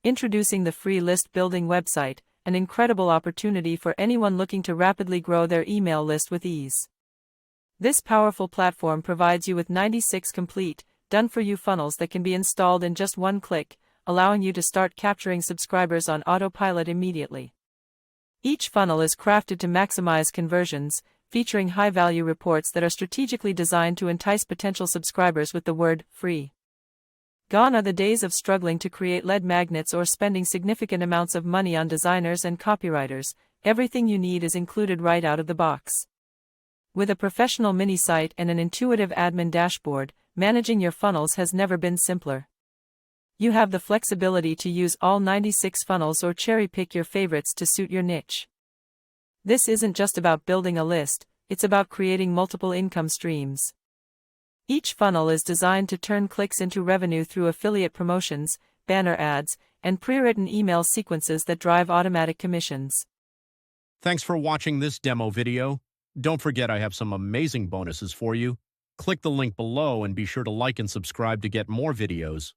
Introducing the free list building website, an incredible opportunity for anyone looking to rapidly grow their email list with ease. This powerful platform provides you with 96 complete, done-for-you funnels that can be installed in just one click, allowing you to start capturing subscribers on autopilot immediately. Each funnel is crafted to maximize conversions, featuring high-value reports that are strategically designed to entice potential subscribers with the word free. Gone are the days of struggling to create lead magnets or spending significant amounts of money on designers and copywriters. Everything you need is included right out of the box. With a professional mini-site and an intuitive admin dashboard, managing your funnels has never been simpler. You have the flexibility to use all 96 funnels or cherry-pick your favorites to suit your niche. This isn't just about building a list, it's about creating multiple income streams. Each funnel is designed to turn clicks into revenue through affiliate promotions, banner ads, and pre-written email sequences that drive automatic commissions. Thanks for watching this demo video. Don't forget I have some amazing bonuses for you. Click the link below and be sure to like and subscribe to get more videos.